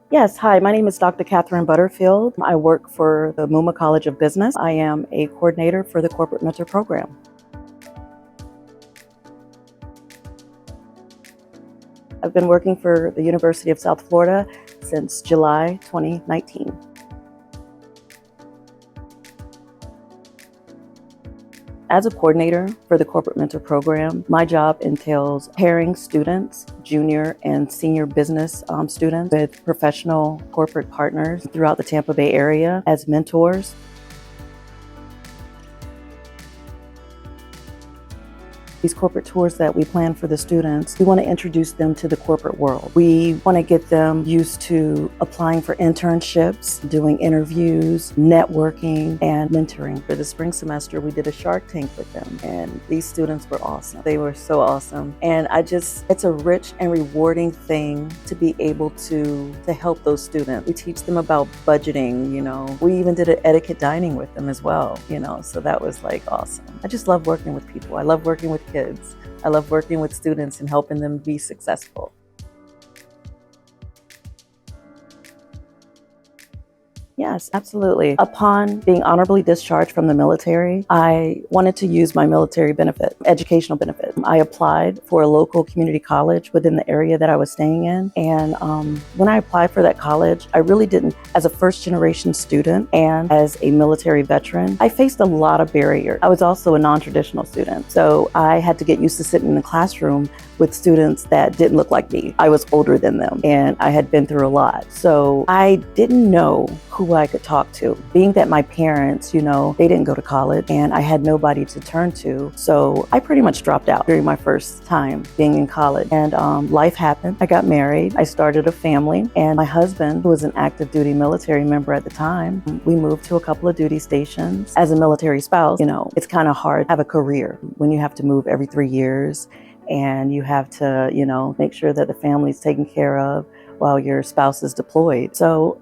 Yes, hi, my name is Dr. Katherine Butterfield. I work for the Muma College of Business. I am a coordinator for the Corporate Mentor Program. I've been working for the University of South Florida since July 2019. As a coordinator for the Corporate Mentor Program, my job entails pairing students, junior and senior business students with professional corporate partners throughout the Tampa Bay area as mentors. These corporate tours that we plan for the students, we want to introduce them to the corporate world. We want to get them used to applying for internships, doing interviews, networking, and mentoring. For the spring semester, we did a Shark Tank with them, and these students were awesome. They were so awesome. And it's a rich and rewarding thing to be able to help those students. We teach them about budgeting, We even did an etiquette dining with them as well, So that was awesome. I just love working with people. I love working with kids. I love working with students and helping them be successful. Yes, absolutely. Upon being honorably discharged from the military, I wanted to use my military benefit, educational benefit. I applied for a local community college within the area that I was staying in. And when I applied for that college, I really didn't, as a first generation student and as a military veteran, I faced a lot of barriers. I was also a non-traditional student. So I had to get used to sitting in the classroom with students that didn't look like me. I was older than them and I had been through a lot. So I didn't know who I could talk to. Being that my parents, they didn't go to college and I had nobody to turn to. So I pretty much dropped out during my first time being in college. And life happened. I got married. I started a family. And my husband, who was an active duty military member at the time, we moved to a couple of duty stations. As a military spouse, it's kind of hard to have a career when you have to move every 3 years. And you have to, make sure that the family's taken care of while your spouse is deployed. So,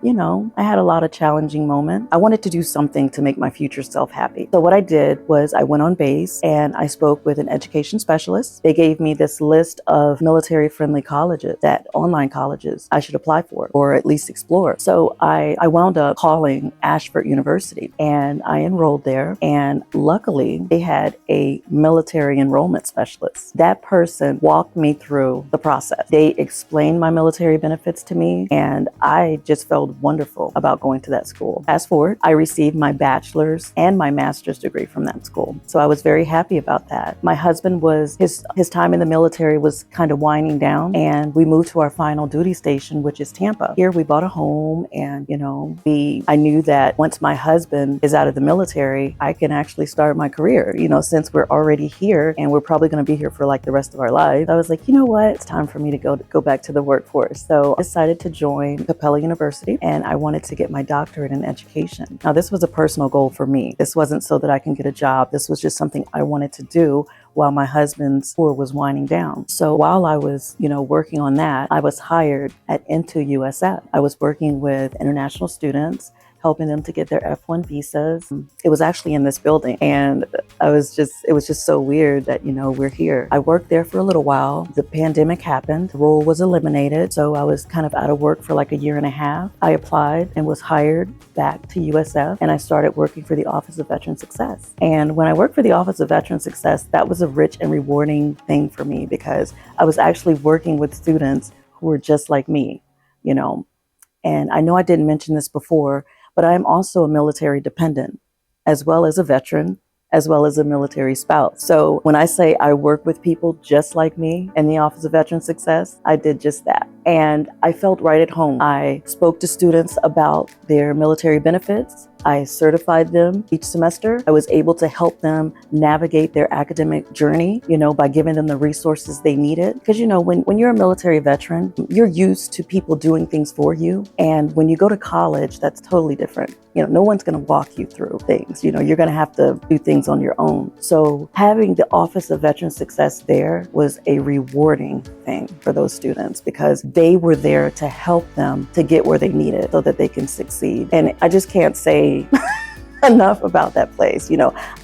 I had a lot of challenging moments. I wanted to do something to make my future self happy. So what I did was I went on base and I spoke with an education specialist. They gave me this list of military-friendly colleges, online colleges I should apply for or at least explore. So I wound up calling Ashford University and I enrolled there. And luckily, they had a military enrollment specialist. That person walked me through the process. They explained my military benefits to me, and I just felt wonderful about going to that school. Fast forward, I received my bachelor's and my master's degree from that school. So I was very happy about that. My husband his time in the military was kind of winding down, and we moved to our final duty station, which is Tampa. Here we bought a home, and I knew that once my husband is out of the military, I can actually start my career, since we're already here and we're probably going to be here for the rest of our life. I was like, you know what? It's time for me to go back to the workforce. So I decided to join Capella University and I wanted to get my doctorate in education. Now, this was a personal goal for me. This wasn't so that I can get a job. This was just something I wanted to do while my husband's tour was winding down. So while I was, working on that, I was hired at Into USF. I was working with international students, helping them to get their F1 visas. It was actually in this building. And it was just so weird that, we're here. I worked there for a little while. The pandemic happened. The role was eliminated. So I was kind of out of work for a year and a half. I applied and was hired back to USF. And I started working for the Office of Veteran Success. And when I worked for the Office of Veteran Success, that was a rich and rewarding thing for me because I was actually working with students who were just like me, And I know I didn't mention this before, but I'm also a military dependent, as well as a veteran, as well as a military spouse. So when I say I work with people just like me in the Office of Veteran Success, I did just that. And I felt right at home. I spoke to students about their military benefits. I certified them each semester. I was able to help them navigate their academic journey, by giving them the resources they needed. Because, when you're a military veteran, you're used to people doing things for you. And when you go to college, that's totally different. No one's going to walk you through things. You're going to have to do things on your own. So having the Office of Veteran Success there was a rewarding thing for those students because they were there to help them to get where they needed so that they can succeed. And I just can't say enough about that place.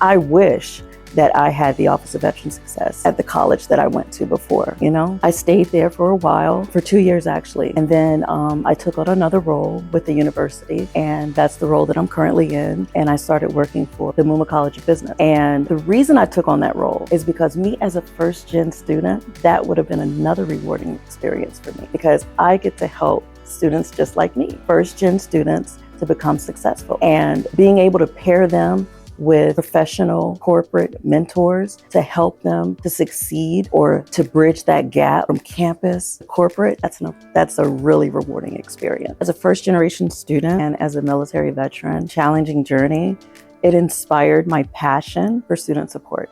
I wish that I had the Office of Veteran Success at the college that I went to before, you know? I stayed there for a while, for 2 years actually. And then I took on another role with the university, and that's the role that I'm currently in. And I started working for the Muma College of Business. And the reason I took on that role is because me as a first-gen student, that would have been another rewarding experience for me, because I get to help students just like me, first-gen students, to become successful. And being able to pair them with professional corporate mentors to help them to succeed or to bridge that gap from campus to corporate, that's a really rewarding experience. As a first-generation student and as a military veteran, challenging journey, it inspired my passion for student support.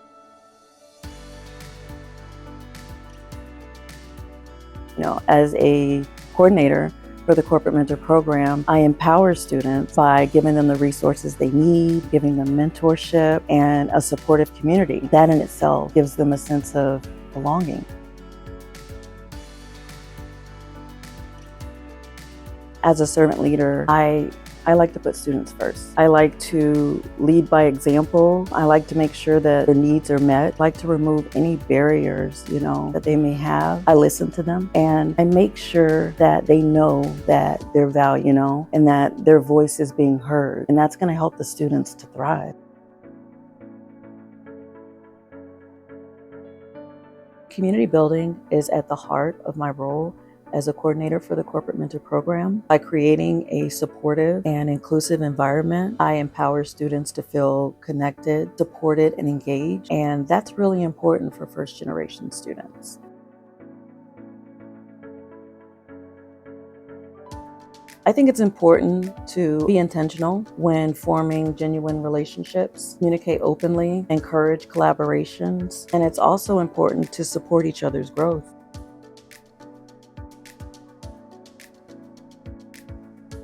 You know, as a coordinator for the Corporate Mentor Program, I empower students by giving them the resources they need, giving them mentorship and a supportive community. That in itself gives them a sense of belonging. As a servant leader, I like to put students first. I like to lead by example. I like to make sure that their needs are met. I like to remove any barriers, you know, that they may have. I listen to them and I make sure that they know that they're valued, you know, and that their voice is being heard. And that's going to help the students to thrive. Community building is at the heart of my role as a coordinator for the Corporate Mentor Program. By creating a supportive and inclusive environment, I empower students to feel connected, supported, and engaged. And that's really important for first-generation students. I think it's important to be intentional when forming genuine relationships, communicate openly, encourage collaborations, and it's also important to support each other's growth.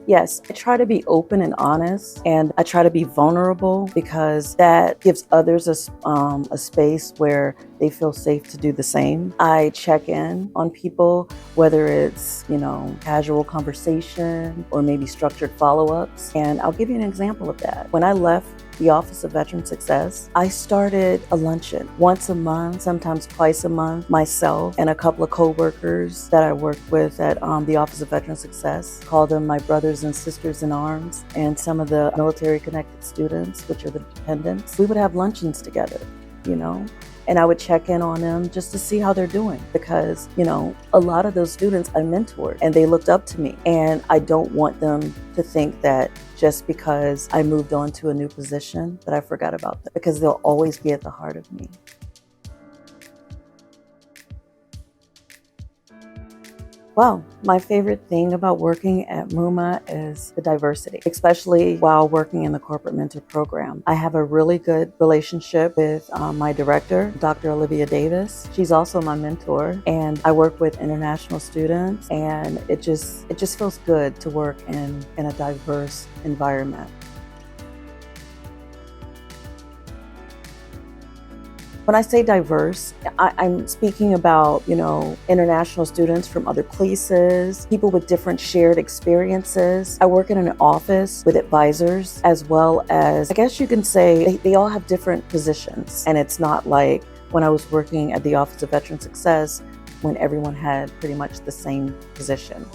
Yes, I try to be open and honest, and I try to be vulnerable because that gives others a space where they feel safe to do the same. I check in on people, whether it's, you know, casual conversation or maybe structured follow-ups. And I'll give you an example of that. When I left the Office of Veteran Success, I started a luncheon once a month, sometimes twice a month. Myself and a couple of co-workers that I worked with at the Office of Veteran Success, call them my brothers and sisters in arms, and some of the military connected students, which are the dependents, we would have luncheons together, you know? And I would check in on them just to see how they're doing, because, you know, a lot of those students I mentored and they looked up to me, and I don't want them to think that just because I moved on to a new position that I forgot about them, because they'll always be at the heart of me. Well, my favorite thing about working at Muma is the diversity, especially while working in the Corporate Mentor Program. I have a really good relationship with my director, Dr. Olivia Davis. She's also my mentor, and I work with international students, and it just feels good to work in a diverse environment. When I say diverse, I'm speaking about, you know, international students from other places, people with different shared experiences. I work in an office with advisors, as well as, I guess you can say, they all have different positions. And it's not like when I was working at the Office of Veteran Success, when everyone had pretty much the same position.